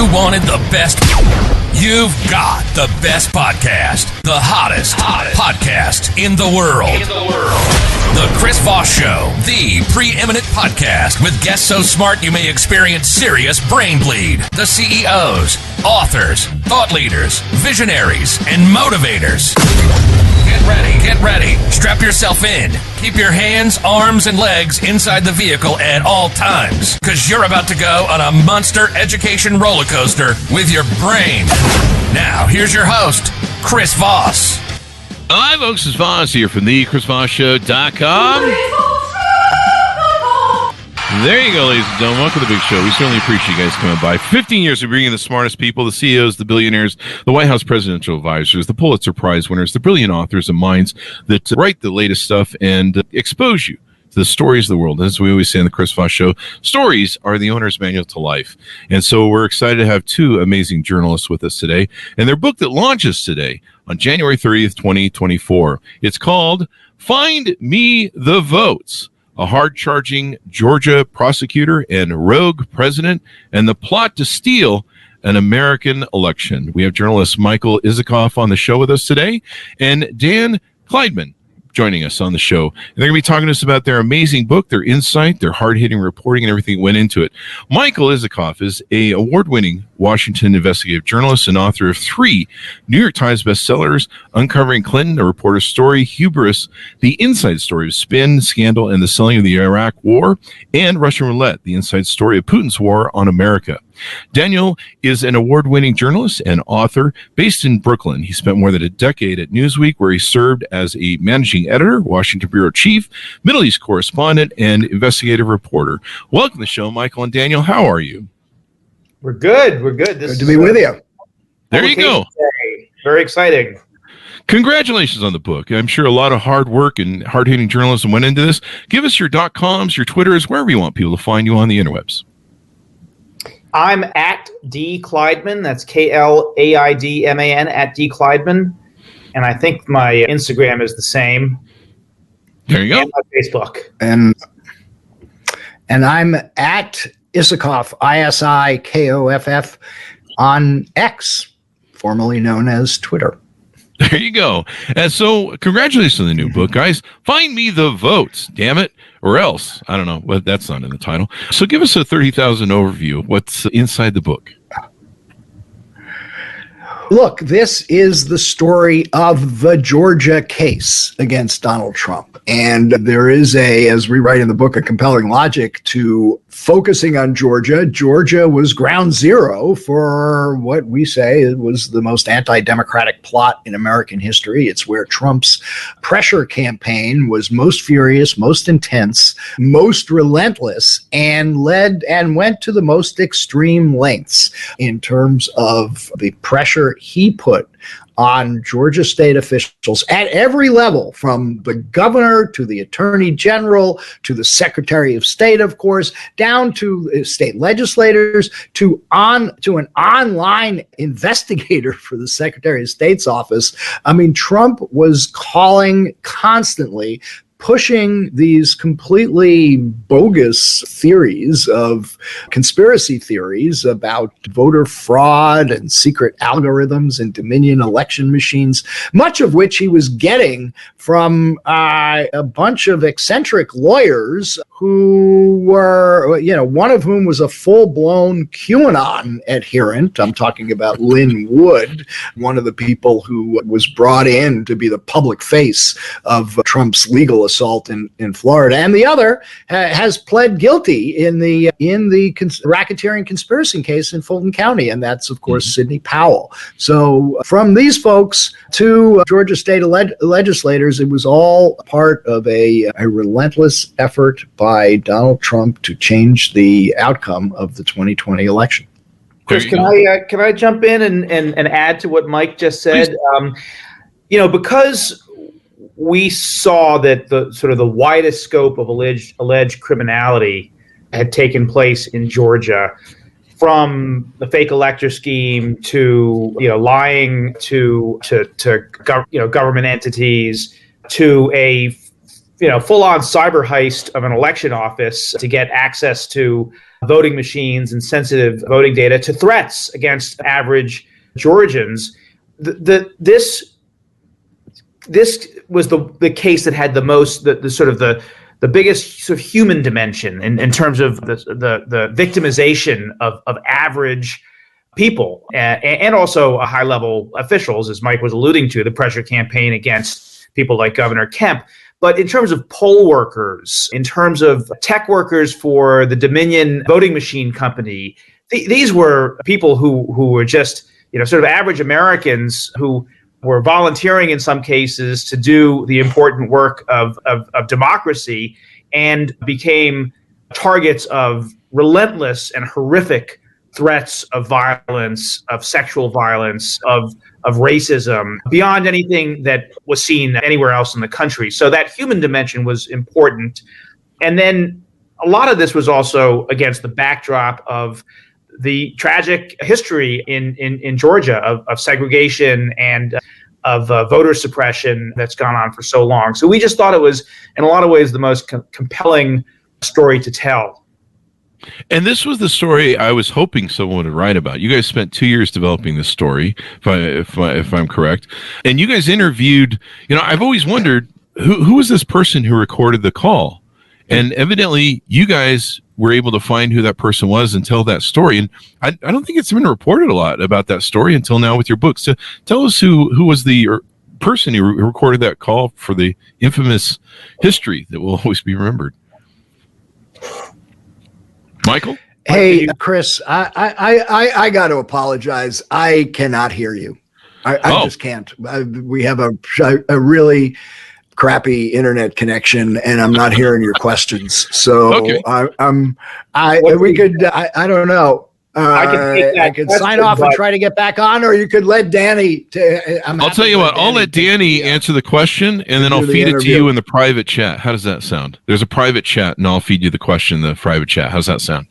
You wanted the best. You've got the best podcast. The hottest podcast in the world. The Chris Voss Show, the preeminent podcast with guests so smart you may experience serious brain bleed. The CEOs, authors, thought leaders, visionaries, and motivators. Get ready. Strap yourself in. Keep your hands, arms, and legs inside the vehicle at all times, because you're about to go on a monster education roller coaster with your brain. Now, here's your host, Chris Voss. Hi, folks. It's Voss here from thechrisvossshow.com. There you go, ladies and gentlemen. Welcome to the big show. We certainly appreciate you guys coming by. 15 years of bringing the smartest people, the CEOs, the billionaires, the White House presidential advisors, the Pulitzer Prize winners, the brilliant authors and minds that write the latest stuff and expose you to the stories of the world. As we always say on the Chris Voss Show, stories are the owner's manual to life. And so we're excited to have two amazing journalists with us today. And their book that launches today on January 30th, 2024. It's called Find Me the Votes: A Hard-Charging Georgia Prosecutor and Rogue President and the Plot to Steal an American Election. We have journalist Michael Isikoff on the show with us today, and Dan Klaidman joining us on the show. And they're going to be talking to us about their amazing book, their insight, their hard-hitting reporting, and everything that went into it. Michael Isikoff is an award-winning Washington investigative journalist and author of 3 New York Times bestsellers, Uncovering Clinton, a reporter's story, Hubris, the inside story of spin, scandal, and the selling of the Iraq War, and Russian Roulette, the inside story of Putin's war on America. Daniel is an award-winning journalist and author based in Brooklyn. He spent more than a decade at Newsweek, where he served as a managing editor, Washington bureau chief, Middle East correspondent, and investigative reporter. Welcome to the show, Michael and Daniel. How are you? We're good. This good to be with you. There you go. Day. Very exciting. Congratulations on the book. I'm sure a lot of hard work and hard-hitting journalism went into this. Give us your .coms, your Twitters, wherever you want people to find you on the interwebs. I'm at D. Klaidman. That's Klaidman, at D. Klaidman. And I think my Instagram is the same. There you go. And my Facebook. And I'm at Isikoff, Isikoff, on X, formerly known as Twitter. There you go. And so congratulations on the new book, guys. Find me the votes, damn it, or else. I don't know. Well, that's not in the title. So give us a 30,000 overview of what's inside the book. Look, this is the story of the Georgia case against Donald Trump. And there is as we write in the book, a compelling logic to focusing on Georgia. Georgia was ground zero for what we say was the most anti-democratic plot in American history. It's where Trump's pressure campaign was most furious, most intense, most relentless, and went to the most extreme lengths in terms of the pressure he put on Georgia state officials at every level, from the governor to the attorney general to the secretary of state, of course, down to state legislators, to an online investigator for the secretary of state's office. I mean, Trump was calling constantly, pushing these completely bogus theories of conspiracy theories about voter fraud and secret algorithms and Dominion election machines, much of which he was getting from a bunch of eccentric lawyers who were, one of whom was a full-blown QAnon adherent. I'm talking about Lynn Wood, one of the people who was brought in to be the public face of Trump's legal assault in Florida, and the other has pled guilty in the racketeering conspiracy case in Fulton County, and that's of course Sidney Powell. So from these folks to Georgia state legislators, it was all part of a relentless effort by Donald Trump to change the outcome of the 2020 election. Chris, can I jump in and add to what Mike just said? Because we saw that the widest scope of alleged criminality had taken place in Georgia, from the fake elector scheme to lying to government entities, to a full-on cyber heist of an election office to get access to voting machines and sensitive voting data, to threats against average Georgians. This was the case that had the most, the biggest sort of human dimension in terms of the victimization of average people, and also high-level officials, as Mike was alluding to, the pressure campaign against people like Governor Kemp. But in terms of poll workers, in terms of tech workers for the Dominion voting machine company, these were people who were just, sort of average Americans who were volunteering in some cases to do the important work of democracy, and became targets of relentless and horrific threats of violence, of sexual violence, of racism, beyond anything that was seen anywhere else in the country. So that human dimension was important. And then a lot of this was also against the backdrop of the tragic history in Georgia of segregation and of voter suppression that's gone on for so long. So we just thought it was, in a lot of ways, the most compelling story to tell. And this was the story I was hoping someone would write about. You guys spent 2 years developing this story, if I'm correct. And you guys interviewed, I've always wondered, who was this person who recorded the call? And evidently, you guys were able to find who that person was and tell that story. And I don't think it's been reported a lot about that story until now with your book. So tell us who was the person who recorded that call for the infamous history that will always be remembered. Michael? Hey, Chris, I got to apologize. I cannot hear you. I just can't. We have a really crappy internet connection, and I'm not hearing your questions. So okay. I don't know. I could sign off and try to get back on, or you could let Danny. I'll tell you what. I'll let Danny answer the question, and then I'll feed it to you in the private chat. How does that sound? There's a private chat, and I'll feed you the question in the private chat. How's that sound?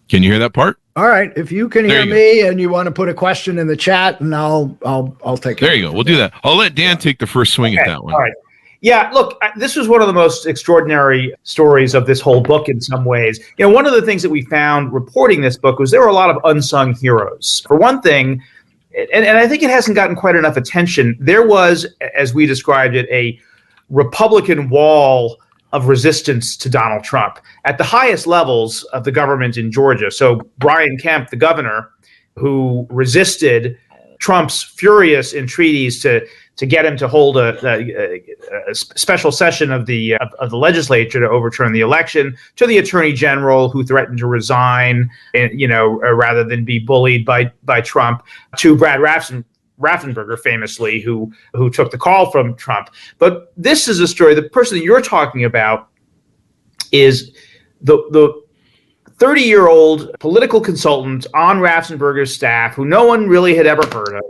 Can you hear that part? All right. If you can hear me and you want to put a question in the chat, and I'll take it. There you go. We'll do that. I'll let Dan take the first swing at that one. All right. Yeah, look, this was one of the most extraordinary stories of this whole book in some ways. One of the things that we found reporting this book was there were a lot of unsung heroes. For one thing, and I think it hasn't gotten quite enough attention, there was, as we described it, a Republican wall of resistance to Donald Trump at the highest levels of the government in Georgia. So Brian Kemp, the governor, who resisted Trump's furious entreaties to get him to hold a special session of the legislature to overturn the election, to the attorney general who threatened to resign, rather than be bullied by Trump, to Brad Raffensperger, famously, who took the call from Trump. But this is a story. The person that you're talking about is the 30-year-old political consultant on Raffensperger's staff, who no one really had ever heard of,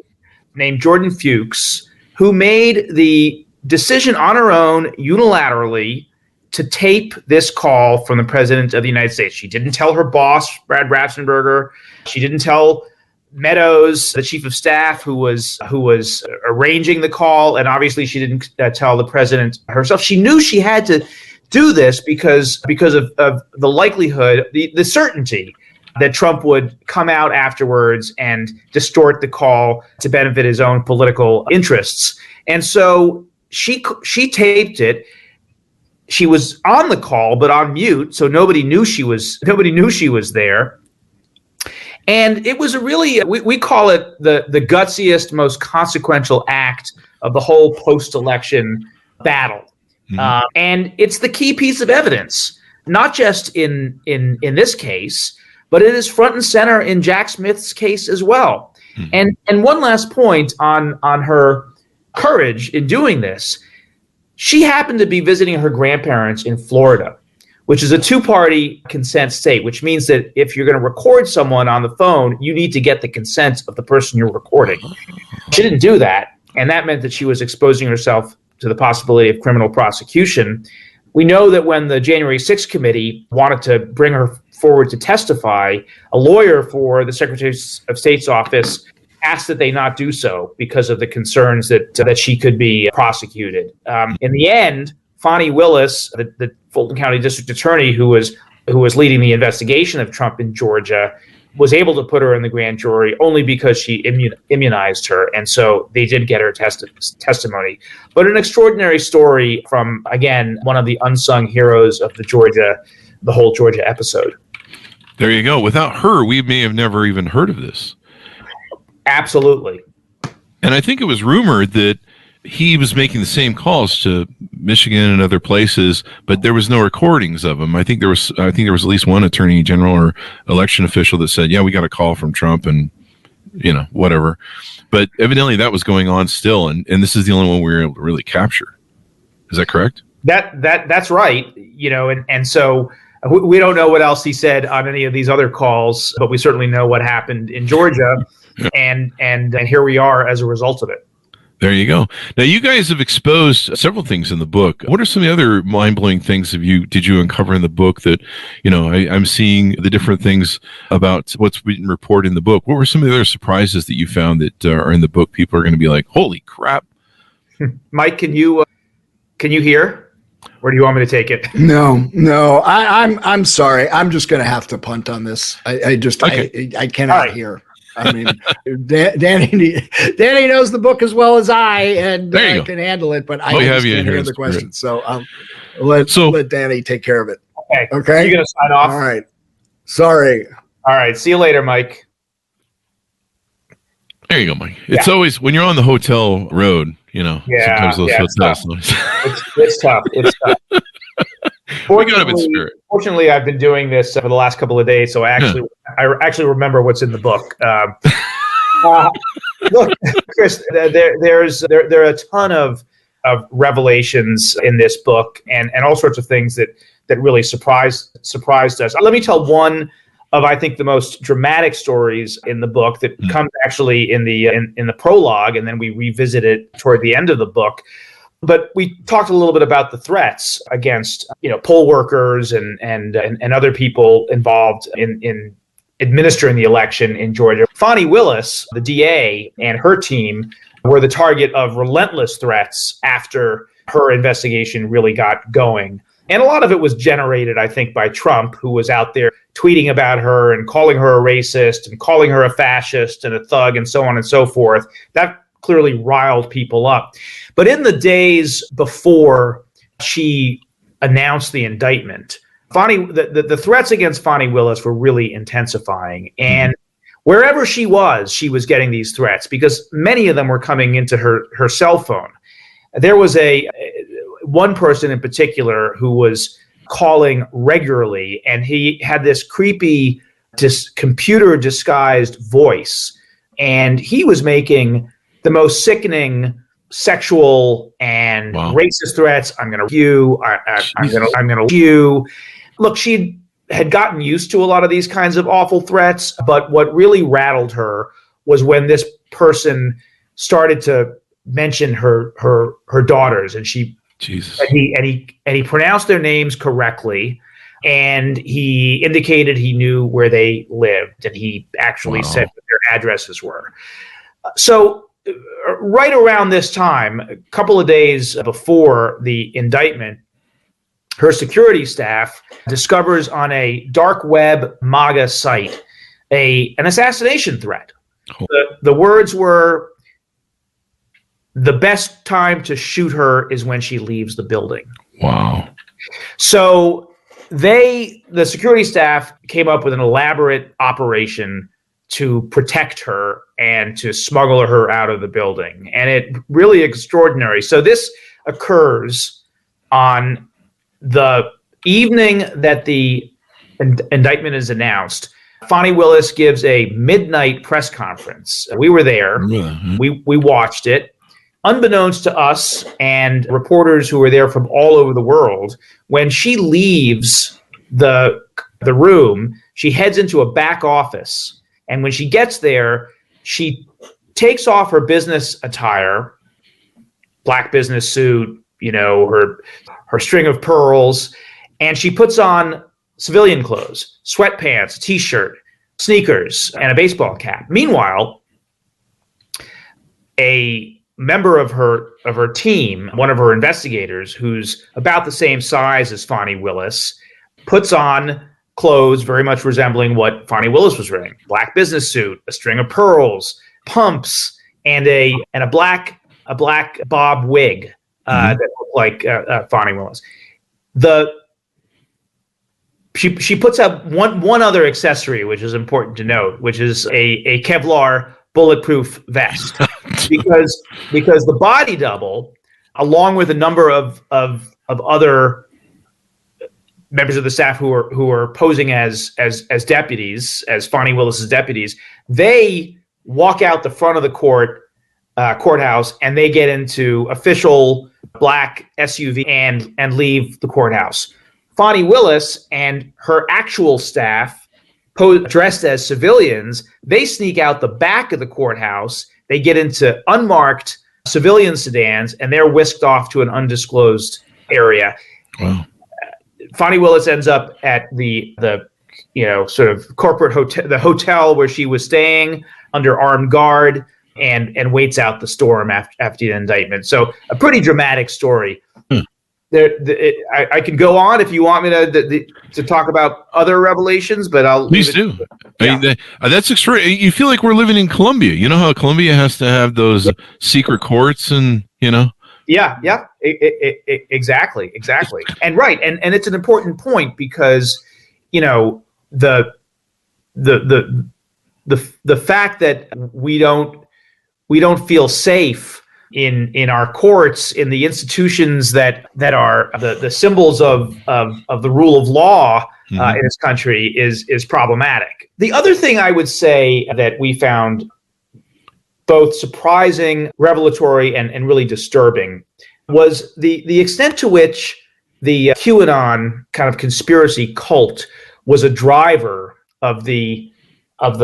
named Jordan Fuchs, who made the decision on her own unilaterally to tape this call from the president of the United States. She didn't tell her boss, Brad Raffensperger. She didn't tell Meadows, the chief of staff, who was arranging the call, and obviously she didn't tell the president herself. She knew she had to do this because of the likelihood, the certainty that Trump would come out afterwards and distort the call to benefit his own political interests. And so she taped it. She was on the call, but on mute, so nobody knew she was there. And it was a really, we call it the gutsiest, most consequential act of the whole post-election battle. Mm-hmm. And it's the key piece of evidence, not just in this case, but it is front and center in Jack Smith's case as well. Mm-hmm. And one last point on her courage in doing this. She happened to be visiting her grandparents in Florida, which is a two-party consent state, which means that if you're going to record someone on the phone, you need to get the consent of the person you're recording. She didn't do that, and that meant that she was exposing herself to the possibility of criminal prosecution. We know that when the January 6th committee wanted to bring her forward to testify, a lawyer for the Secretary of State's office asked that they not do so because of the concerns that she could be prosecuted. In the end, Fani Willis, the Fulton County District Attorney who was leading the investigation of Trump in Georgia, was able to put her in the grand jury only because she immunized her. And so they did get her testimony. But an extraordinary story from, again, one of the unsung heroes of the whole Georgia episode. There you go. Without her, we may have never even heard of this. Absolutely. And I think it was rumored that he was making the same calls to Michigan and other places, but there was no recordings of him. I think there was at least one attorney general or election official that said, "Yeah, we got a call from Trump," and whatever. But evidently that was going on still, and this is the only one we were able to really capture. Is that correct? That's right. And so we don't know what else he said on any of these other calls, but we certainly know what happened in Georgia, yeah. and here we are as a result of it. There you go. Now, you guys have exposed several things in the book. What are some of the other mind-blowing things did you uncover in the book that, I'm seeing the different things about what's been reported in the book. What were some of the other surprises that you found that are in the book? People are going to be like, holy crap. Mike, can you hear? Or do you want me to take it? No. I'm sorry. I'm just going to have to punt on this. I cannot hear. I mean, Danny knows the book as well as I, and can handle it, but I can't hear the question. So let Danny take care of it. Okay. You're going to sign off? All right. Sorry. All right. See you later, Mike. There you go, Mike. It's always, when you're on the hotel road, sometimes those hotels. It's tough. It's tough. Fortunately, I've been doing this for the last couple of days, so I actually remember what's in the book. Look, Chris, there are a ton of revelations in this book, and all sorts of things that really surprised us. Let me tell one of, I think, the most dramatic stories in the book that comes actually in the prologue, and then we revisit it toward the end of the book. But we talked a little bit about the threats against, poll workers and other people involved in administering the election in Georgia. Fani Willis, the DA, and her team were the target of relentless threats after her investigation really got going. And a lot of it was generated, I think, by Trump, who was out there tweeting about her and calling her a racist and calling her a fascist and a thug and so on and so forth. That clearly riled people up. But in the days before she announced the indictment, the threats against Fani Willis were really intensifying. And wherever she was getting these threats because many of them were coming into her cell phone. There was one person in particular who was calling regularly, and he had this creepy computer disguised voice, and he was making the most sickening sexual and racist threats. I'm going to you. I'm going to you. Look, she had gotten used to a lot of these kinds of awful threats, but what really rattled her was when this person started to mention her daughters, and he pronounced their names correctly, and he indicated he knew where they lived, and he actually said what their addresses were. So right around this time, a couple of days before the indictment, her security staff discovers on a dark web MAGA site an assassination threat. The words were, "The best time to shoot her is when she leaves the building." Wow. So the security staff came up with an elaborate operation to protect her and to smuggle her out of the building. And it really extraordinary. So this occurs on the evening that the indictment is announced. Fani Willis gives a midnight press conference. We were there. Mm-hmm. We watched it. Unbeknownst to us and reporters who were there from all over the world, when she leaves the room, she heads into a back office. And when she gets there, she takes off her business attire, black business suit, her string of pearls, and she puts on civilian clothes, sweatpants, a t-shirt, sneakers, and a baseball cap. Meanwhile, a member of her team, one of her investigators, who's about the same size as Fani Willis, puts on clothes very much resembling what Fani Willis was wearing: black business suit, a string of pearls, pumps, and a black bob wig that looked like Fani Willis. She puts up one other accessory, which is important to note, which is a Kevlar bulletproof vest, because the body double, along with a number of other members of the staff who are posing as deputies, as Fani Willis's deputies, they walk out the front of the courthouse, and they get into official black SUV and leave the courthouse. Fani Willis and her actual staff, dressed as civilians, they sneak out the back of the courthouse. They get into unmarked civilian sedans, and they're whisked off to an undisclosed area. Wow. Fani Willis ends up at the sort of corporate hotel, the hotel where she was staying, under armed guard, and waits out the storm after the indictment. So a pretty dramatic story. I can go on if you want me to talk about other revelations, but I'll please do. Yeah. I mean, that's extraordinary. You feel like we're living in Colombia. You know how Colombia has to have those secret courts, and Yeah, exactly, and right, and it's an important point, because the fact that we don't feel safe in our courts, in the institutions that are the symbols of the rule of law in this country is problematic. The other thing I would say that we found both surprising, revelatory, and really disturbing was the extent to which the QAnon kind of conspiracy cult was a driver of the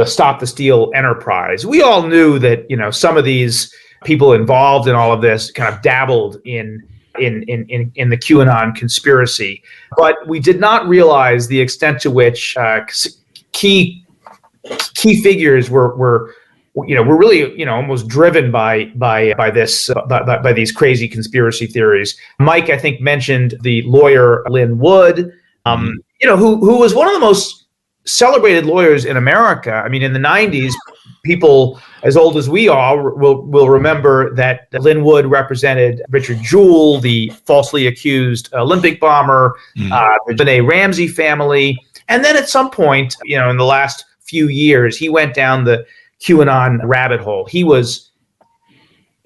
Stop the Steal enterprise. We all knew that some of these people involved in all of this kind of dabbled in the QAnon conspiracy, but we did not realize the extent to which key figures were really almost driven by these crazy conspiracy theories. Mike, I think, mentioned the lawyer Lynn Wood, who was one of the most celebrated lawyers in America. I mean, in the 90s, people as old as we are will remember that Lynn Wood represented Richard Jewell, the falsely accused Olympic bomber, the Benet Ramsey family. And then at some point, in the last few years, he went down the QAnon rabbit hole. He was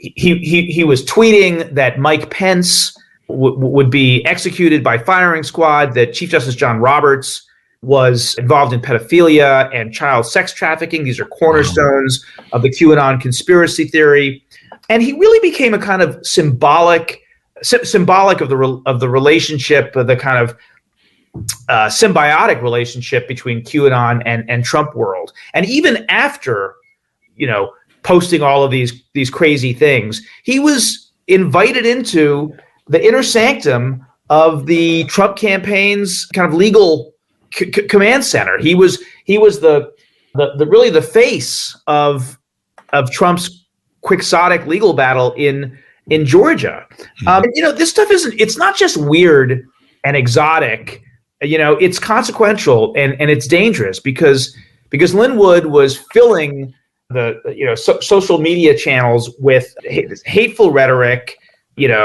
tweeting that Mike Pence would be executed by firing squad, that Chief Justice John Roberts was involved in pedophilia and child sex trafficking. These are cornerstones of the QAnon conspiracy theory. And he really became a kind of symbolic of the relationship, the kind of symbiotic relationship between QAnon and Trump world. And even after, posting all of these crazy things, he was invited into the inner sanctum of the Trump campaign's kind of legal command center. He was the really the face of Trump's quixotic legal battle in Georgia. This stuff it's not just weird and exotic. It's consequential and it's dangerous because Lynn Wood was filling the social media channels with hateful rhetoric. That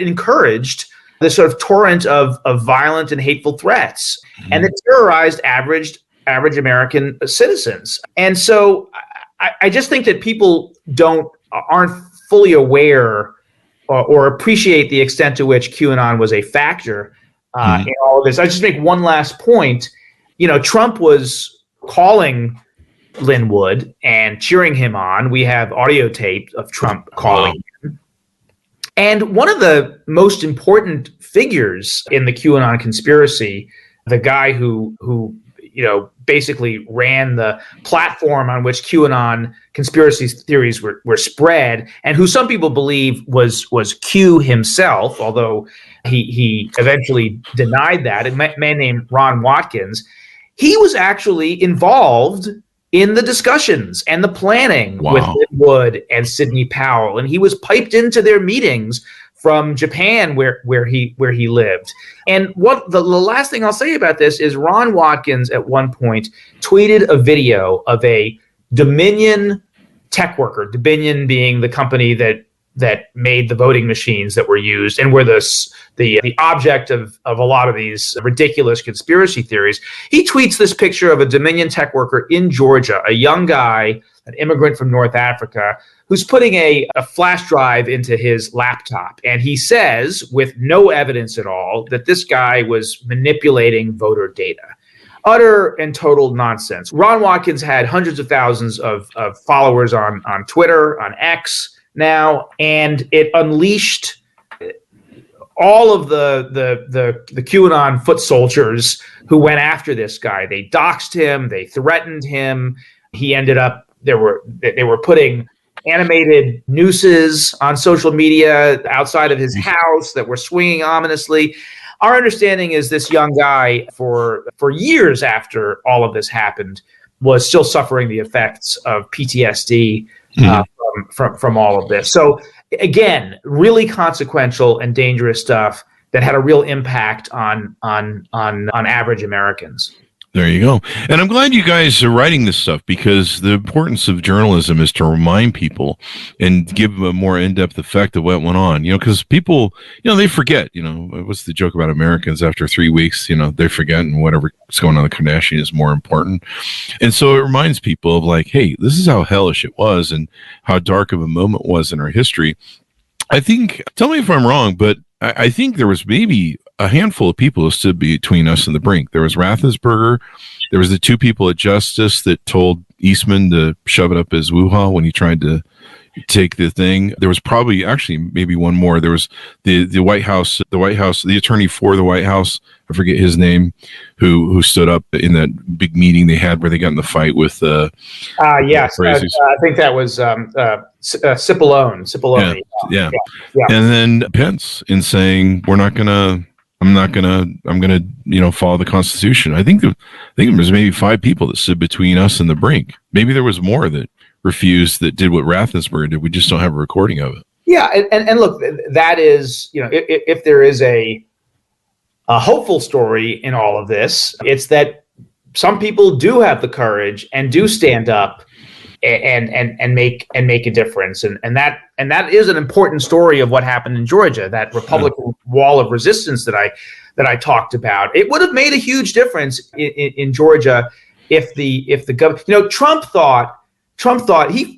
encouraged this sort of torrent of violent and hateful threats, and it terrorized average American citizens. And so I just think that people aren't fully aware or appreciate the extent to which QAnon was a factor in all of this. I just make one last point. Trump was calling Lynn Wood and cheering him on. We have audio tape of Trump calling him. And one of the most important figures in the QAnon conspiracy, the guy who basically ran the platform on which QAnon conspiracy theories were spread, and who some people believe was Q himself, although he eventually denied that, a man named Ron Watkins. He was actually involved in the discussions and the planning with Lynn Wood and Sidney Powell, and he was piped into their meetings from Japan, where he lived. And what the last thing I'll say about this is Ron Watkins at one point tweeted a video of a Dominion tech worker, Dominion being the company that made the voting machines that were used and were the object of a lot of these ridiculous conspiracy theories. He tweets this picture of a Dominion tech worker in Georgia, a young guy, an immigrant from North Africa, who's putting a flash drive into his laptop. And he says, with no evidence at all, that this guy was manipulating voter data. Utter and total nonsense. Ron Watkins had hundreds of thousands of followers on Twitter, on X now, and it unleashed all of the QAnon foot soldiers who went after this guy. They doxed him, they threatened him. He ended up, they were putting animated nooses on social media outside of his house that were swinging ominously. Our understanding is this young guy, for years after all of this happened, was still suffering the effects of PTSD from all of this. So again, really consequential and dangerous stuff that had a real impact on average Americans. There you go. And I'm glad you guys are writing this stuff, because the importance of journalism is to remind people and give them a more in-depth effect of what went on, because people, they forget, what's the joke about Americans after 3 weeks, they forget, and whatever's going on in the Kardashian is more important. And so it reminds people of like, hey, this is how hellish it was and how dark of a moment was in our history. I think, tell me if I'm wrong, but I think there was maybe a handful of people who stood between us and the brink. There was Raffensperger. There was the two people at Justice that told Eastman to shove it up his woo-ha when he tried to take the thing. There was probably actually maybe one more. There was the White House, the attorney for the White House, I forget his name, who stood up in that big meeting they had where they got in the fight with yes, I think that was Cipollone. Yeah. And then Pence in saying I'm gonna follow the Constitution. I think there was maybe 5 people that stood between us and the brink. Maybe there was more that refused, that did what Raffensperger did. We just don't have a recording of it. Yeah, and look, that is, if there is a hopeful story in all of this, it's that some people do have the courage and do stand up and make a difference, and that is an important story of what happened in Georgia. That Republican wall of resistance that I talked about, it would have made a huge difference in Georgia if the governor, Trump thought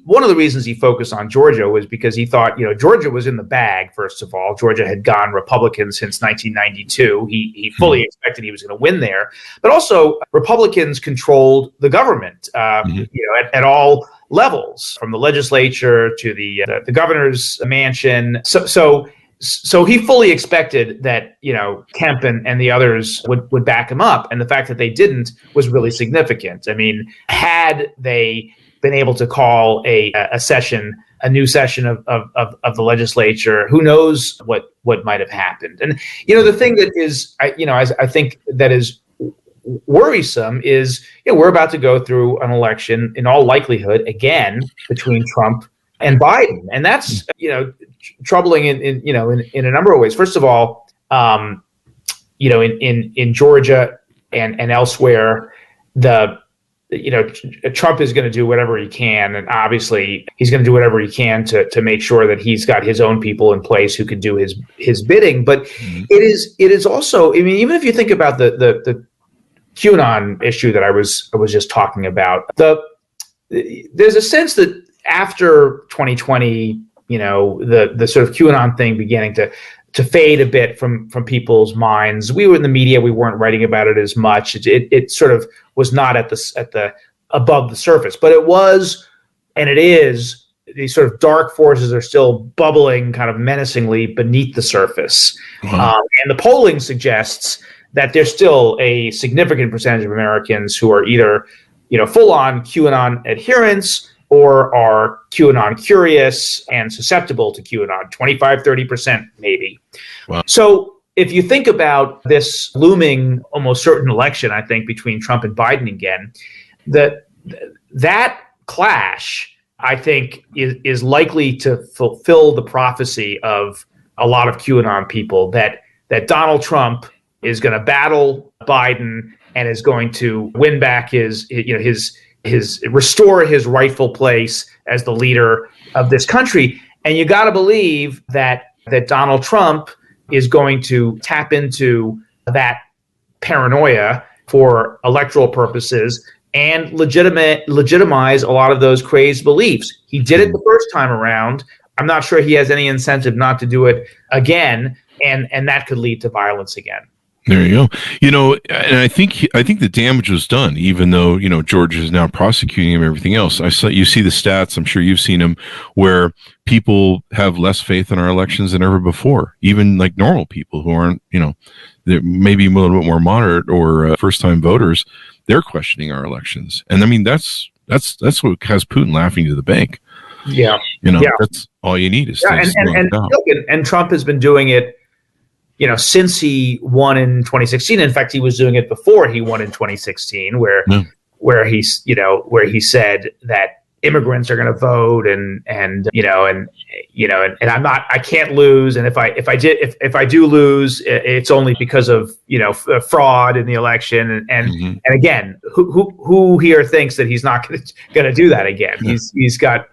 one of the reasons he focused on Georgia was because he thought, Georgia was in the bag. First of all, Georgia had gone Republican since 1992. He fully expected he was going to win there, but also Republicans controlled the government, at all levels, from the legislature to the governor's mansion. So he fully expected that, Kemp and the others would back him up. And the fact that they didn't was really significant. I mean, had they been able to call a new session of the legislature, who knows what might have happened. And, the thing that is, I think that is worrisome is, we're about to go through an election in all likelihood again between Trump and Biden. And that's, troubling in a number of ways. First of all, in Georgia and elsewhere, Trump is going to do whatever he can, and obviously he's going to do whatever he can to make sure that he's got his own people in place who can do his bidding. But it is also, I mean, even if you think about the QAnon issue that I was just talking about, there's a sense that after 2020, the sort of QAnon thing beginning to fade a bit from people's minds. We were in the media; we weren't writing about it as much. It sort of was not at the above the surface, but it was, and it is. These sort of dark forces are still bubbling, kind of menacingly beneath the surface, and the polling suggests that there's still a significant percentage of Americans who are either, full-on QAnon adherents or are QAnon curious and susceptible to QAnon, 25-30% maybe. Wow. So if you think about this looming almost certain election, I think, between Trump and Biden again, that that clash, I think, is likely to fulfill the prophecy of a lot of QAnon people that Donald Trump is going to battle Biden and is going to win back his restore his rightful place as the leader of this country. And you got to believe that Donald Trump is going to tap into that paranoia for electoral purposes and legitimize a lot of those crazed beliefs. He did it the first time around. I'm not sure he has any incentive not to do it again, and that could lead to violence again. There you go. And I think the damage was done, even though, Georgia is now prosecuting him and everything else. You see the stats, I'm sure you've seen them, where people have less faith in our elections than ever before, even like normal people who aren't, they're maybe a little bit more moderate or first-time voters. They're questioning our elections. And I mean, that's what has Putin laughing to the bank. Yeah. That's all you need is and Trump has been doing it, since he won in 2016. In fact, he was doing it before he won in 2016, where he said that immigrants are going to vote and I can't lose. And if I do lose, it's only because of, fraud in the election. And again, who here thinks that he's not going to do that again? Yeah. He's got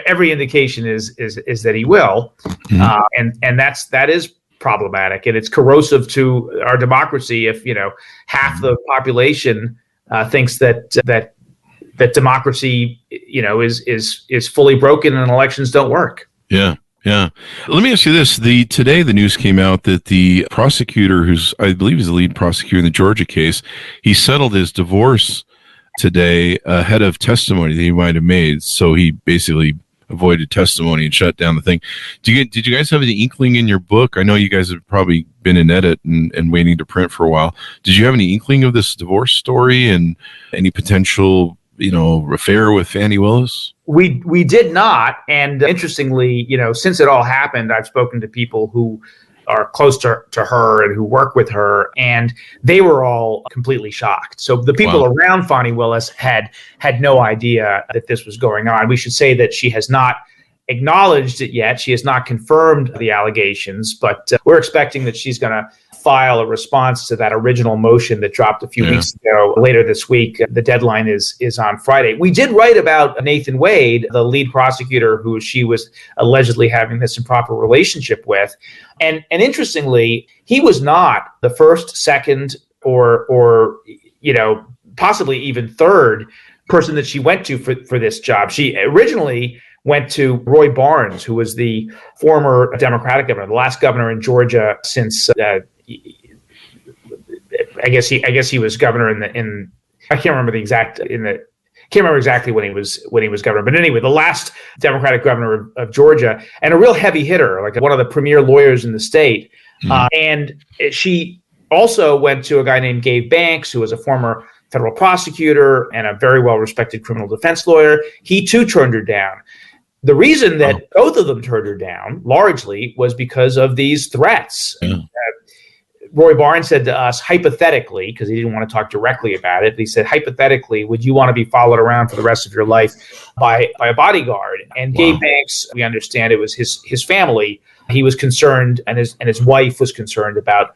every indication is that he will. And that is problematic, and it's corrosive to our democracy if half the population thinks that democracy is fully broken and elections don't work. Yeah. Let me ask you this: today the news came out that the prosecutor, who's I believe is the lead prosecutor in the Georgia case, he settled his divorce today ahead of testimony that he might have made. So he basically avoided testimony and shut down the thing. Did you guys have any inkling in your book? I know you guys have probably been in edit and waiting to print for a while. Did you have any inkling of this divorce story and any potential, affair with Fani Willis? We did not. And interestingly, since it all happened, I've spoken to people who are close to her and who work with her, and they were all completely shocked. So the people around Fani Willis had no idea that this was going on. We should say that she has not acknowledged it yet. She has not confirmed the allegations, but we're expecting that she's going to file a response to that original motion that dropped a few weeks ago later this week. The deadline is on Friday. We did write about Nathan Wade, the lead prosecutor who she was allegedly having this improper relationship with. And interestingly, he was not the first, second, or possibly even third person that she went to for this job. She originally went to Roy Barnes, who was the former Democratic governor, the last governor in Georgia since I guess he was governor in I can't remember exactly when he was governor, but anyway, the last Democratic governor of Georgia, and a real heavy hitter, like one of the premier lawyers in the state. And she also went to a guy named Gabe Banks, who was a former federal prosecutor and a very well-respected criminal defense lawyer. He too turned her down. The reason that both of them turned her down largely was because of these threats. Roy Barnes said to us, hypothetically, because he didn't want to talk directly about it, he said, hypothetically, would you want to be followed around for the rest of your life by a bodyguard? And Gabe Banks, we understand it was his family. He was concerned, and his wife was concerned about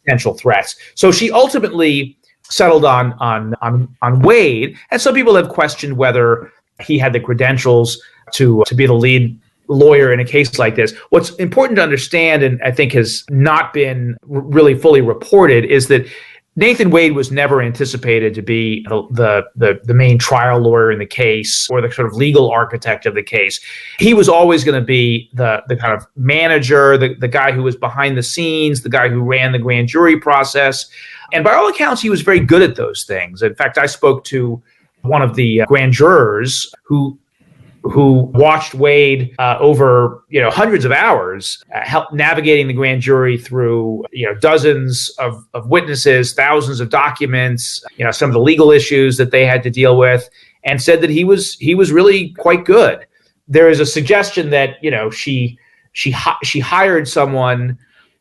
potential threats. So she ultimately settled on Wade, and some people have questioned whether he had the credentials to be the lead lawyer in a case like this. What's important to understand, and I think has not been really fully reported, is that Nathan Wade was never anticipated to be the main trial lawyer in the case or the sort of legal architect of the case. He was always going to be the kind of manager, the guy who was behind the scenes, the guy who ran the grand jury process. And by all accounts, he was very good at those things. In fact, I spoke to one of the grand jurors who watched Wade over hundreds of hours, helped navigating the grand jury through dozens of witnesses, thousands of documents, some of the legal issues that they had to deal with, and said that he was really quite good. There is a suggestion that she hired someone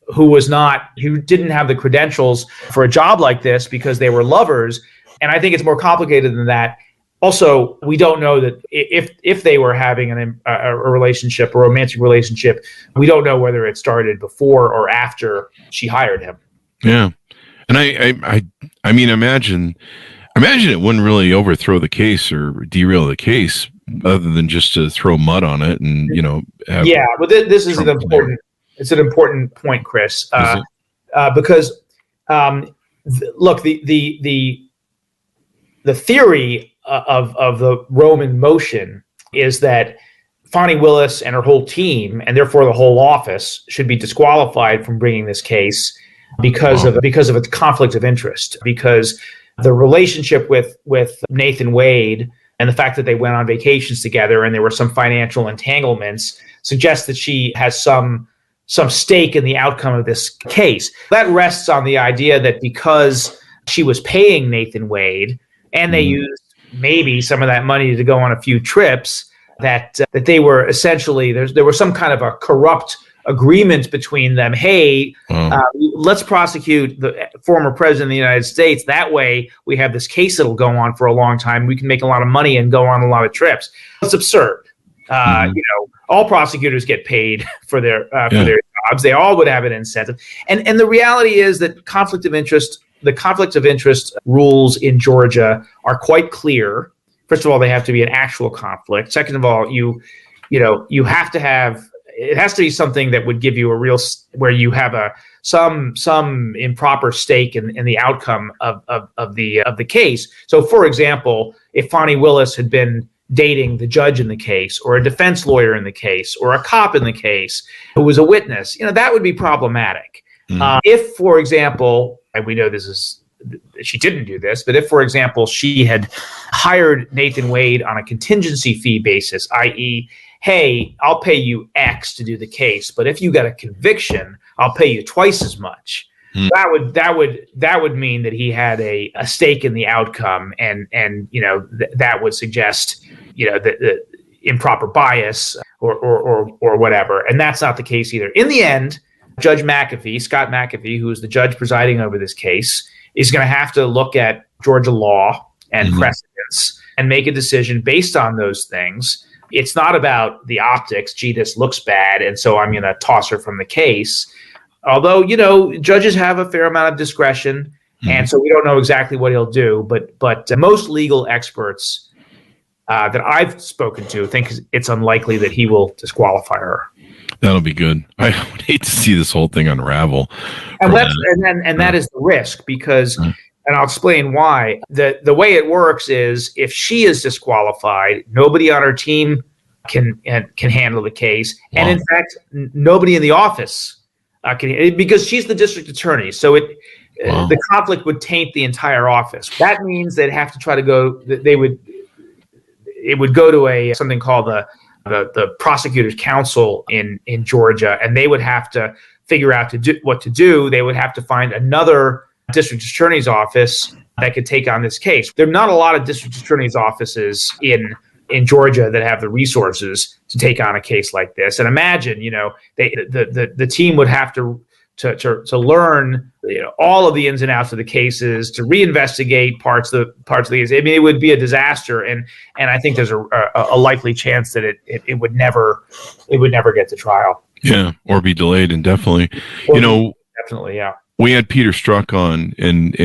who didn't have the credentials for a job like this because they were lovers, and I think it's more complicated than that. Also, we don't know that if they were having a relationship, a romantic relationship, we don't know whether it started before or after she hired him. Yeah, and I mean, imagine it wouldn't really overthrow the case or derail the case, other than just to throw mud on it and Yeah, but this is it's an important point, Chris, because look, the theory of the Roman motion is that Fani Willis and her whole team, and therefore the whole office, should be disqualified from bringing this case because of its conflict of interest, because the relationship with Nathan Wade and the fact that they went on vacations together and there were some financial entanglements suggests that she has some stake in the outcome of this case. That rests on the idea that because she was paying Nathan Wade and they used maybe some of that money to go on a few trips, that they were essentially, there was some kind of a corrupt agreement between them. Hey, let's prosecute the former president of the United States. That way we have this case that'll go on for a long time. We can make a lot of money and go on a lot of trips. It's absurd. All prosecutors get paid for their jobs. They all would have an incentive. And the reality is that the conflict of interest rules in Georgia are quite clear. First of all, they have to be an actual conflict. Second of all, you have to have, it has to be something that would give you a real, where you have some improper stake in the outcome of the case. So, for example, if Fani Willis had been dating the judge in the case, or a defense lawyer in the case, or a cop in the case who was a witness, that would be problematic. If, for example, and we know she didn't do this, but if, for example, she had hired Nathan Wade on a contingency fee basis, i.e., hey, I'll pay you X to do the case, but if you got a conviction, I'll pay you twice as much. That would mean that he had a stake in the outcome, and that would suggest the improper bias or whatever, and that's not the case either. In the end, Judge Scott McAfee, who is the judge presiding over this case, is going to have to look at Georgia law and precedents and make a decision based on those things. It's not about the optics. Gee, this looks bad, and so I'm going to toss her from the case. Although, judges have a fair amount of discretion, and so we don't know exactly what he'll do. But most legal experts that I've spoken to think it's unlikely that he will disqualify her. That'll be good. I would hate to see this whole thing unravel. And that is the risk, because, and I'll explain why. The way it works is, if she is disqualified, nobody on her team can handle the case, and in fact, nobody in the office can, because she's the district attorney. So the conflict would taint the entire office. That means they'd have to try to go. It would go to something called the Prosecutor's Council in Georgia, and they would have to figure out what to do. They would have to find another district attorney's office that could take on this case. There are not a lot of district attorney's offices in Georgia that have the resources to take on a case like this. And imagine, the team would have to learn all of the ins and outs of the cases, to reinvestigate parts of the case. I mean, it would be a disaster, and I think there's a likely chance that it would never get to trial. Yeah, or be delayed indefinitely. Definitely, yeah. We had Peter Strzok on, and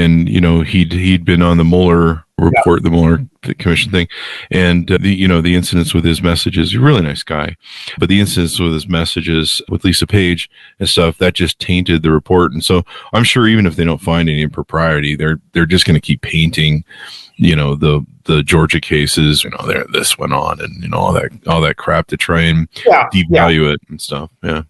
he'd been on the Mueller report, the Mueller Commission thing, and the incidents with his messages. He's a really nice guy, but the incidents with his messages with Lisa Page and stuff, that just tainted the report. And so I'm sure even if they don't find any impropriety, they're just going to keep painting, the Georgia cases. This went on, and all that crap to try and devalue it and stuff. Yeah.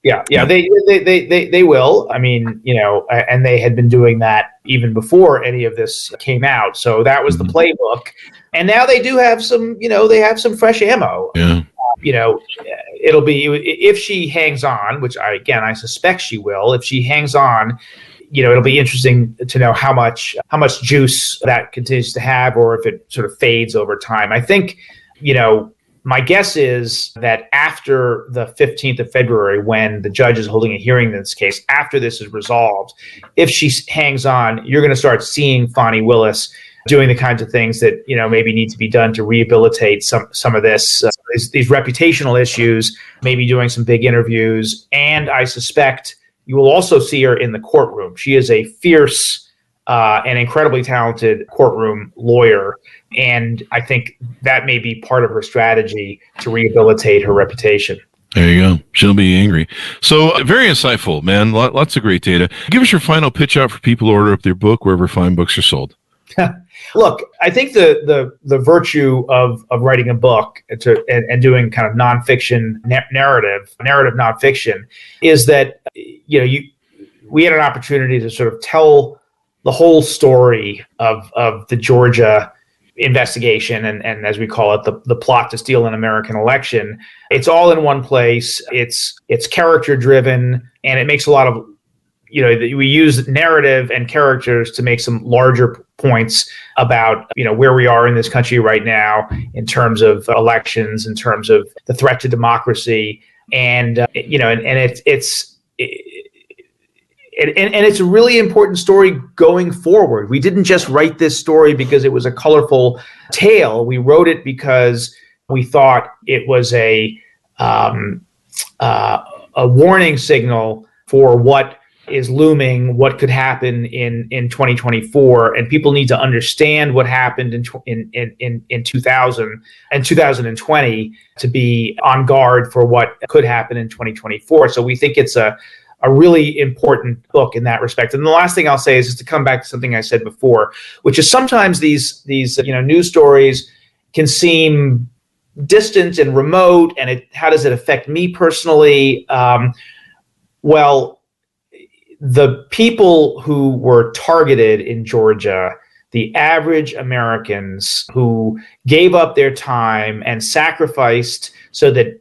Yeah. They will. I mean, and they had been doing that even before any of this came out. So that was the playbook. And now they do have some, they have some fresh ammo. Yeah. It'll be, if she hangs on, which I suspect she will. If she hangs on, it'll be interesting to know how much juice that continues to have, or if it sort of fades over time. I think, my guess is that after the 15th of February, when the judge is holding a hearing in this case, after this is resolved, if she hangs on, you're going to start seeing Fani Willis doing the kinds of things that, maybe need to be done to rehabilitate some of this, these reputational issues, maybe doing some big interviews. And I suspect you will also see her in the courtroom. She is a fierce and incredibly talented courtroom lawyer. And I think that may be part of her strategy to rehabilitate her reputation. There you go. She'll be angry. So very insightful, man. Lots of great data. Give us your final pitch out for people to order up their book wherever fine books are sold. Look, I think the virtue of writing a book and doing kind of nonfiction narrative nonfiction is that we had an opportunity to sort of tell the whole story of the Georgia investigation and as we call it, the plot to steal an American election. It's all in one place. It's character driven, and it makes a lot of we use narrative and characters to make some larger points about where we are in this country right now in terms of elections, in terms of the threat to democracy, and it's a really important story going forward. We didn't just write this story because it was a colorful tale. We wrote it because we thought it was a warning signal for what is looming, what could happen in 2024, and people need to understand what happened in 2000 and 2020 to be on guard for what could happen in 2024. So we think it's a really important book in that respect. And the last thing I'll say is just to come back to something I said before, which is sometimes these news stories can seem distant and remote, and how does it affect me personally? Well, the people who were targeted in Georgia, the average Americans who gave up their time and sacrificed so that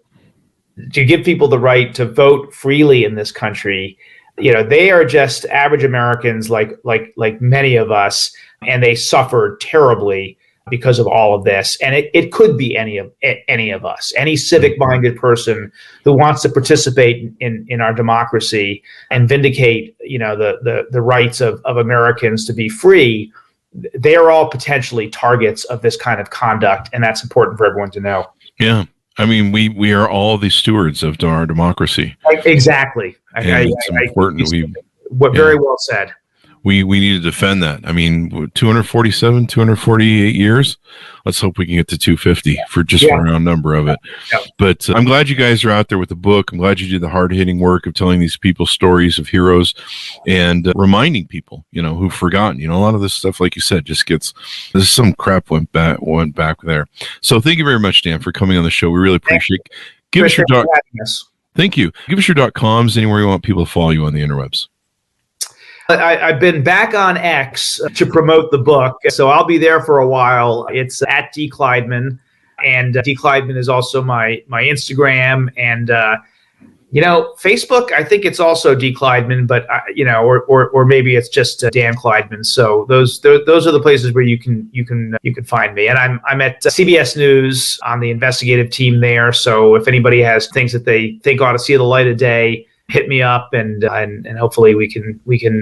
to give people the right to vote freely in this country, they are just average Americans like many of us, and they suffered terribly because of all of this. And it could be any of us, any civic-minded person who wants to participate in our democracy and vindicate, the rights of Americans to be free. They are all potentially targets of this kind of conduct, and that's important for everyone to know. Yeah. I mean, we are all the stewards of our democracy. Exactly. It's important. Very well said. We need to defend that. I mean, 248 years. Let's hope we can get to 250 for just a round number of it. Yeah. But I'm glad you guys are out there with the book. I'm glad you did the hard-hitting work of telling these people stories of heroes and reminding people, who've forgotten. A lot of this stuff, like you said, just there's some crap went back there. So thank you very much, Dan, for coming on the show. We really appreciate it. Give us your Thank you. Give us your .coms anywhere you want people to follow you on the interwebs. I've been back on X to promote the book, so I'll be there for a while. It's at D. Klaidman, and D. Klaidman is also my Instagram, and Facebook. I think it's also D. Klaidman, but or maybe it's just Dan Klaidman. So those are the places where you can find me, and I'm at CBS News on the investigative team there. So if anybody has things that they think ought to see the light of day, hit me up, and hopefully we can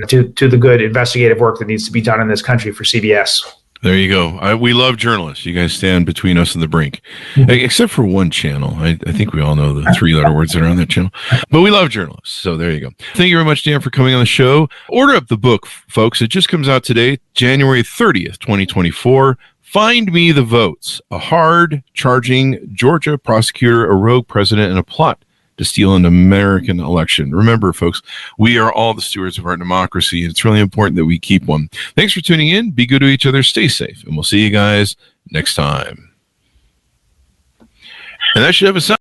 do the good investigative work that needs to be done in this country for CBS. There you go. We love journalists. You guys stand between us and the brink, except for one channel. I think we all know the 3-letter words that are on that channel, but we love journalists. So there you go. Thank you very much, Dan, for coming on the show. Order up the book, folks. It just comes out today, January 30th, 2024. Find Me the Votes, a hard-charging Georgia prosecutor, a rogue president, and a plot to steal an American election. Remember, folks, we are all the stewards of our democracy, and it's really important that we keep one. Thanks for tuning in. Be good to each other. Stay safe, and we'll see you guys next time. And that should have a sound.